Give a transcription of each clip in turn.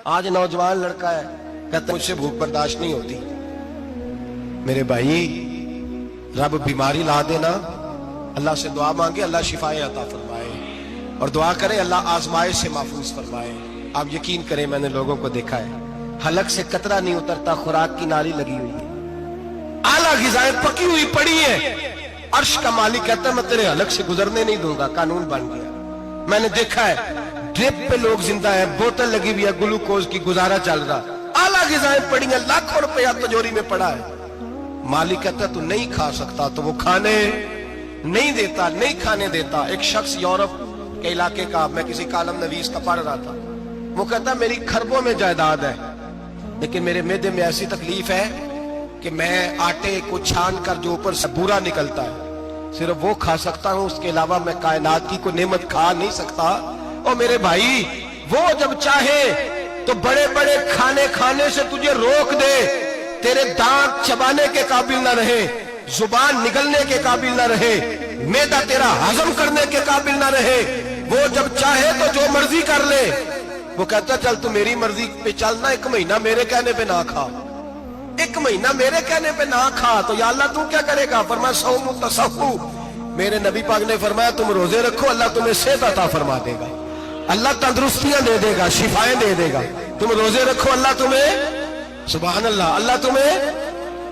آج نوجوان لڑکا ہے کہتا ہے مجھ سے بھوک برداشت نہیں ہوتی. میرے بھائی رب بیماری لا دینا، اللہ سے دعا مانگے اللہ شفائے عطا فرمائے، اور دعا کرے اللہ آزمائش سے محفوظ فرمائے. آپ یقین کریں میں نے لوگوں کو دیکھا ہے حلق سے قطرہ نہیں اترتا، خوراک کی نالی لگی ہوئی ہے، اعلیٰ غذائیں پکی ہوئی پڑی ہیں، عرش کا مالک کہتا ہے میں تیرے حلق سے گزرنے نہیں دوں گا. قانون بن گیا. میں نے دیکھا ہے ڈرپ پہ لوگ زندہ ہے، بوتل لگی ہوئی ہے گلوکوز کی، گزارا چل رہا، اعلیٰ غذائیں پڑی ہیں، لاکھوں روپیہ تجوری میں پڑا ہے. مالک کہتا ہے تو نہیں کھا سکتا، تو وہ کھانے نہیں دیتا، نہیں کھانے دیتا. ایک شخص یورپ کے علاقے کا، میں کسی کالم نویس کا پڑھ رہا تھا، وہ کہتا میری کھربوں میں جائیداد ہے لیکن میرے معدے میں ایسی تکلیف ہے کہ میں آٹے کو چھان کر جو اوپر سے بورا نکلتا ہے صرف وہ کھا سکتا ہوں، اس کے علاوہ میں کائنات کی کوئی نعمت کھا نہیں سکتا. اور میرے بھائی وہ جب چاہے تو بڑے بڑے کھانے کھانے سے تجھے روک دے، تیرے دانت چبانے کے قابل نہ رہے، زبان نگلنے کے قابل نہ رہے، معدہ تیرا ہضم کرنے کے قابل نہ رہے، وہ جب چاہے تو جو مرضی کر لے. وہ کہتا چل تو میری مرضی پہ چلنا، ایک مہینہ میرے کہنے پہ نہ کھا، ایک مہینہ میرے کہنے پہ نہ کھا. تو یا اللہ تو کیا کرے گا؟ فرمایا صوم تصحو. میرے نبی پاک نے فرمایا تم روزے رکھو اللہ تمہیں صحت عطا فرما دے گا، اللہ تندرستیاں دے دے گا، شفائیں دے دے گا. تم روزے رکھو اللہ تمہیں، سبحان اللہ، اللہ تمہیں،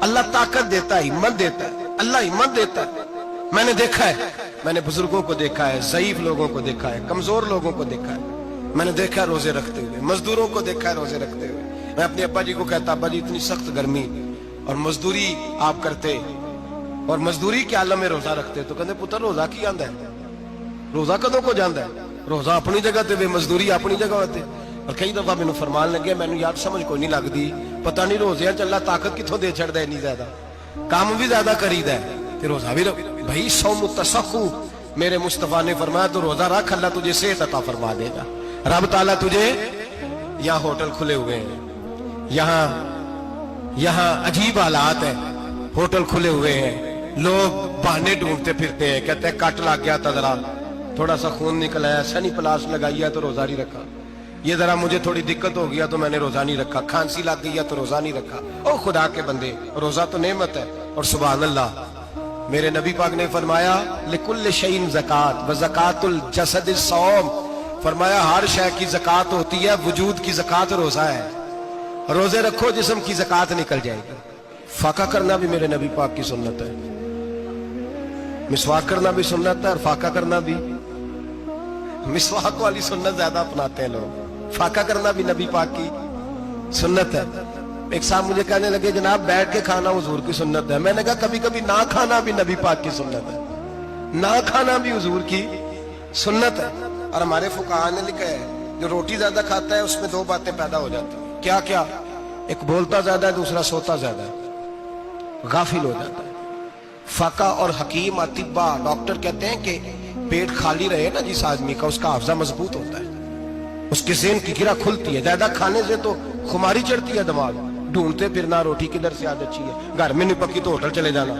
اللہ طاقت دیتا ہے، ہمت دیتا ہے، اللہ ہمت دیتا ہے. میں نے دیکھا ہے، میں نے بزرگوں کو دیکھا ہے، ضعیف لوگوں کو دیکھا ہے، کمزور لوگوں کو دیکھا ہے، میں نے دیکھا ہے روزے رکھتے ہوئے، مزدوروں کو دیکھا ہے روزے رکھتے ہوئے. میں اپنے ابا جی کو کہتا ابا جی اتنی سخت گرمی اور مزدوری آپ کرتے اور مزدوری کے عالم میں روزہ رکھتے، تو کہتے پتر روزہ کی آندا ہے، روزہ کدوں کو جاندا ہے، روزہ اپنی جگہ تے بے مزدوری اپنی جگہ ہوتے. اور کئی دفعہ مینوں فرمان لگے مینوں یار سمجھ کوئی نہیں لگتی، پتہ نہیں روزے چ اللہ طاقت کتھوں دے چھڑدا ہے، نہیں زیادہ کام بھی زیادہ کریدا ہے تے روزہ بھی بھائی صوم تصحو. میرے مصطفیٰ نے فرمایا تو روزہ رکھ اللہ تجھے صحت عطا فرما دے گا. رب تعالیٰ تجھے، یہاں ہوٹل کھلے ہوئے ہیں، یہاں عجیب حالات ہیں، ہوٹل کھلے ہوئے ہیں، لوگ بہانے ڈھونڈتے پھرتے ہیں، کہتے ہیں کٹ لگ گیا تھا، ذرا تھوڑا سا خون نکل آیا، سنی پلاس لگائی ہے تو روزہ نہیں رکھا، یہ ذرا مجھے تھوڑی دقت ہو گیا تو میں نے روزہ نہیں رکھا، کھانسی لگ گئی ہے تو روزہ نہیں رکھا. او خدا کے بندے روزہ تو نعمت ہے. اور سبحان اللہ میرے نبی پاک نے فرمایا لکل شیء زکات وزکات الجسد الصوم. فرمایا ہر شے کی زکات ہوتی ہے، وجود کی زکات روزہ ہے. روزے رکھو جسم کی زکات نکل جائے گی. فاقہ کرنا بھی میرے نبی پاک کی سنت ہے، مسواک کرنا بھی سنت ہے، اور فاقہ کرنا بھی. مسواک والی سنت زیادہ اپناتے ہیں لوگ، فاقہ کرنا بھی نبی پاک کی سنت ہے. ایک صاحب مجھے کہنے لگے جناب بیٹھ کے کھانا حضور کی سنت ہے. میں نے کہا کبھی کبھی نہ کھانا بھی نبی پاک کی سنت ہے، نہ کھانا بھی حضور کی سنت ہے. اور ہمارے فقہاء نے لکھا ہے جو روٹی زیادہ کھاتا ہے اس میں دو باتیں پیدا ہو جاتی ہیں. کیا کیا؟ ایک بولتا زیادہ ہے، دوسرا سوتا زیادہ ہے، غافل ہو جاتا ہے. فقہ اور حکیم اطباء ڈاکٹر کہتے ہیں کہ پیٹ خالی رہے نا جس آدمی کا، اس کا حافظہ مضبوط ہوتا ہے، اس کے ذہن کی گرہ کھلتی ہے. زیادہ کھانے سے تو خماری چڑھتی ہے، دماغ ڈھونڈتے پھرنا روٹی کدھر سے آج اچھی ہے، گھر میں نہیں پکی تو ہوٹل چلے جانا،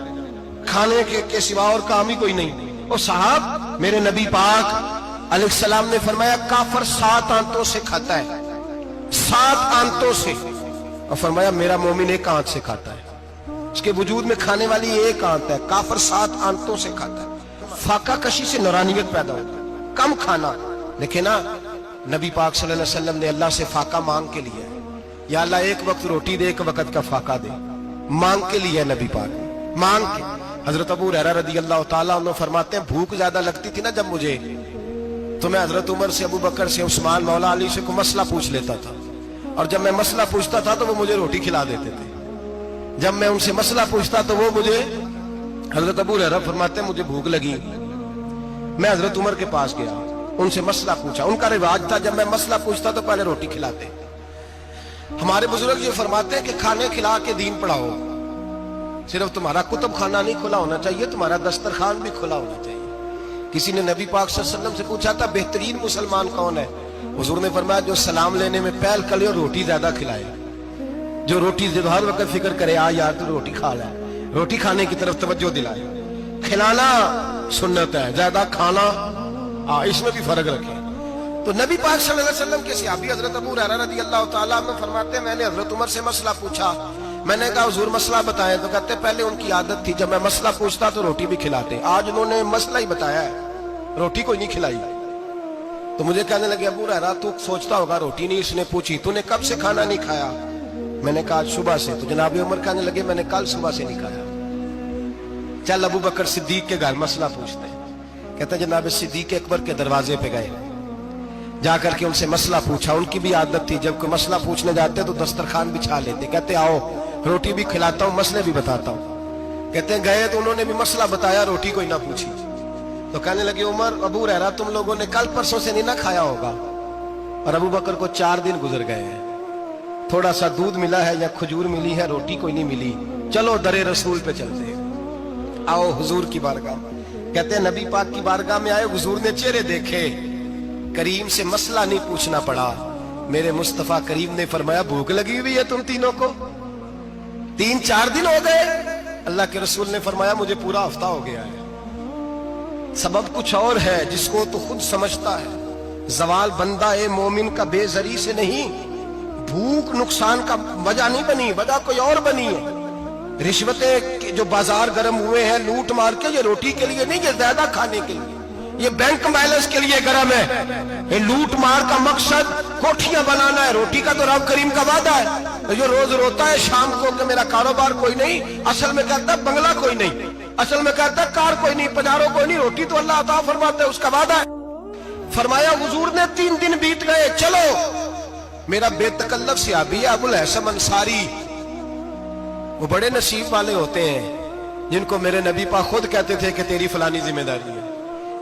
کھانے کے سوا اور کام ہی کوئی نہیں. اور صاحب میرے نبی پاک علیہ السلام نے فرمایا کافر 7 آنتوں سے کھاتا ہے، 7 آنتوں سے. اور فرمایا میرا مومن 1 آنت سے کھاتا ہے، اس کے وجود میں کھانے والی 1 آنت ہے. کافر 7 آنتوں سے کھاتا ہے. فاقہ کشی سے نورانیت پیدا ہوتا ہے، کم کھانا. لیکن نا نبی پاک صلی اللہ علیہ وسلم نے اللہ سے فاقہ مانگ کے لیا ہے، یا اللہ 1 وقت روٹی دے، 1 وقت کا فاقہ دے، مانگ کے لیا ہے نبی پاک، مانگ کے. حضرت ابو ہریرہ رضی اللہ تعالیٰ عنہ فرماتے ہیں بھوک زیادہ لگتی تھی نا جب مجھے، تو میں حضرت عمر سے، ابو بکر سے، عثمان، مولا علی سے کوئی مسئلہ پوچھ لیتا تھا، اور جب میں مسئلہ پوچھتا تھا تو وہ مجھے روٹی کھلا دیتے تھے. جب میں ان سے مسئلہ پوچھتا تو وہ مجھے، حضرت ابو ہریرہ فرماتے ہیں مجھے بھوک لگی، میں حضرت عمر کے پاس گیا، ان سے مسئلہ پوچھا. ان کا رواج تھا جب میں مسئلہ پوچھتا تو پہلے روٹی کھلاتے. ہمارے بزرگ یہ فرماتے ہیں کہ کھانے کھلا کے دین پڑھاؤ. صرف تمہارا کتب خانہ نہیں کھلا ہونا چاہیے، تمہارا دسترخوان بھی کھلا ہونا چاہیے. کسی نے نبی پاک صلی اللہ علیہ وسلم سے پوچھا تھا بہترین مسلمان کون ہے؟ حضور نے فرمایا جو سلام لینے میں پہل کرے اور روٹی زیادہ کھلائے، جو روٹی ہر وقت فکر کرے آ یار تو روٹی کھا لے، روٹی کھانے کی طرف توجہ دلائے. کھلانا سنت ہے، زیادہ کھانا اس میں بھی فرق رکھے. تو نبی پاک صلی اللہ علیہ وسلم کے صحابی حضرت ابو ہریرہ رضی اللہ تعالیٰ عنہ فرماتے ہیں میں نے حضرت عمر سے مسئلہ پوچھا. میں نے کہا حضور مسئلہ بتائیں. تو کہتے پہلے ان کی عادت تھی جب میں مسئلہ پوچھتا تو روٹی بھی کھلاتے. آج انہوں نے مسئلہ ہی بتایا ہے, روٹی کوئی نہیں کھلائی. تو مجھے کہنے لگے ابو ہریرہ تو سوچتا ہوگا روٹی نہیں اس نے پوچھی, تو نے کب سے کھانا نہیں کھایا؟ میں نے کہا صبح سے. تو جناب عمر کہنے لگے میں نے کل صبح سے نہیں کھایا. چل ابو بکر صدیق کے گھر مسئلہ پوچھتے ہیں. کہتے ہیں جناب صدیق اکبر کے دروازے پہ گئے, جا کر کے ان سے مسئلہ پوچھا. ان کی بھی عادت تھی جب کوئی مسئلہ پوچھنے جاتے تو دسترخوان بچھا لیتے. کہتے آؤ روٹی بھی کھلاتا ہوں مسئلے بھی بتاتا ہوں. کہتے ہیں گئے تو انہوں نے بھی مسئلہ بتایا, روٹی کوئی نہ پوچھی. تو کہنے لگے عمر ابو ہریرہ تم لوگوں نے کل پرسوں سے نہیں نہ کھایا ہوگا. اور ابو بکر کو 4 دن گزر گئے ہیں, تھوڑا سا دودھ ملا ہے یا کھجور ملی ہے, روٹی کوئی نہیں ملی. چلو در رسول پہ چلتے ہیں, آؤ حضور کی بارگاہ. کہتے ہیں نبی پاک کی بارگاہ میں آئے, حضور نے چہرے دیکھے, کریم سے مسئلہ نہیں پوچھنا پڑا. میرے مصطفیٰ کریم نے فرمایا بھوک لگی ہوئی ہے تم تینوں کو, 3-4 دن ہو گئے. اللہ کے رسول نے فرمایا مجھے پورا ہفتہ ہو گیا ہے. سبب کچھ اور ہے جس کو تو خود سمجھتا ہے. زوال بندہ مومن کا بے زری سے نہیں, بھوک نقصان کا وجہ نہیں بنی, وجہ کوئی اور بنی ہے. رشوتیں جو بازار گرم ہوئے ہیں لوٹ مار کے, یہ روٹی کے لیے نہیں, یہ زیادہ کھانے کے لیے, یہ بینک بیلنس کے لیے گرم ہے. یہ لوٹ مار کا مقصد کوٹھیاں بنانا ہے, روٹی کا تو رب کریم کا وعدہ ہے. جو روز روتا ہے شام کو کہ میرا کاروبار کوئی نہیں, اصل میں کہتا ہے بنگلہ کوئی نہیں, اصل میں کہتا ہے کار کوئی نہیں, پجارو کوئی نہیں, روٹی تو اللہ عطا فرماتا ہے, اس کا وعدہ ہے. فرمایا حضور نے 3 دن بیت گئے, چلو. میرا بے تکلف صحابی ہے ابو الحسن انصاری, وہ بڑے نصیب والے ہوتے ہیں جن کو میرے نبی پاک خود کہتے تھے کہ تیری فلانی ذمہ داری ہے.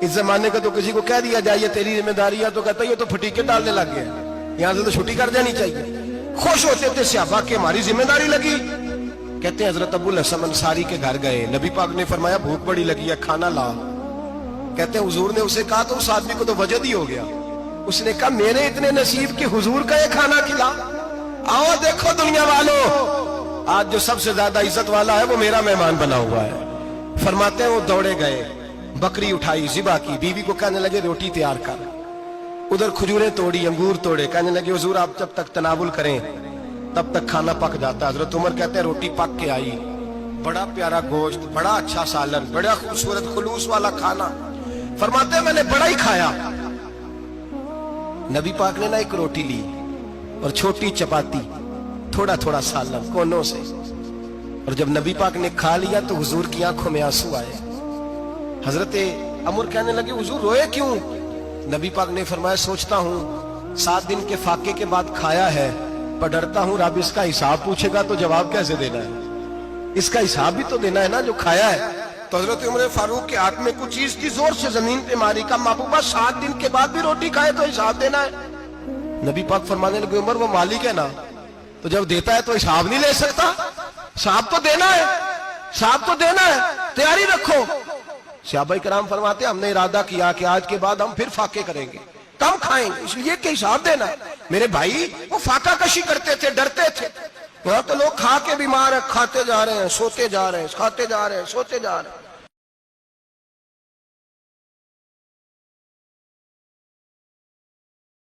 اس زمانے کا تو کسی کو کہہ دیا جائے تیری ذمہ داری ہے تو کہتا ہے یہ تو پھٹیکے ڈالنے لگ گیا, یہاں سے تو چھٹی کر جانی چاہیے. خوش ہوتے تھے صحابہ کہ ہماری ذمہ داری لگی. کہتے ہیں حضرت ابو الحسن انصاری کے گھر گئے, نبی پاک نے فرمایا بھوک بڑی لگی ہے کھانا لا. کہتے ہیں حضور نے اسے کہا تو اس آدمی کو تو وجد ہی ہو گیا. اس نے کہا میرے اتنے نصیب کہ حضور کا یہ کھانا کھلا. آؤ دیکھو دنیا والوں, آج جو سب سے زیادہ عزت والا ہے وہ میرا مہمان بنا ہوا ہے. فرماتے ہیں وہ دوڑے گئے, بکری اٹھائی, ذبح کی, بیوی کو کہنے لگے روٹی تیار کر. ادھر کھجوریں توڑی, انگور توڑے, کہنے لگے حضور آپ جب تک تناول کریں تب تک کھانا پک جاتا. حضرت عمر کہتے ہیں روٹی پک کے آئی, بڑا پیارا گوشت, بڑا اچھا سالن, بڑا خوبصورت خلوص والا کھانا. فرماتے ہیں میں نے بڑا ہی کھایا. نبی پاک نے نا ایک روٹی لی اور چھوٹی چپاتی, تھوڑا تھوڑا سالن کونوں سے, اور جب نبی پاک نے کھا لیا تو حضور کی آنکھوں میں آنسو آئے. حضرت عمر کہنے لگے حضور روئے کیوں؟ نبی پاک نے فرمایا سوچتا ہوں 7 دن کے فاقے کے بعد کھایا ہے, پر ڈرتا ہوں رب اس کا حساب پوچھے گا تو جواب کیسے دینا ہے, اس کا حساب بھی تو دینا ہے نا جو کھایا ہے. تو حضرت عمر فاروق کے ہاتھ میں کچھ چیز تھی, زور سے زمین پہ ماری, کا محبوبہ 7 دن کے بعد بھی روٹی کھائے تو حساب دینا ہے. نبی پاک فرمانے لگے عمر وہ مالک ہے نا, تو جب دیتا ہے تو حساب نہیں لے سکتا, حساب تو دینا ہے, حساب تو دینا ہے, تیاری رکھو. صحابہ کرام فرماتے ہیں ہم نے ارادہ کیا کہ آج کے بعد ہم پھر فاقے کریں گے, کم کھائیں گے, اس لیے کہ حساب دینا ہے. میرے بھائی وہ فاقہ کشی کرتے تھے, ڈرتے تھے. یہاں تو لوگ کھا کے بیمار ہیں, کھاتے جا رہے ہیں, سوتے جا رہے ہیں, کھاتے جا رہے ہیں, سوتے جا رہے ہیں.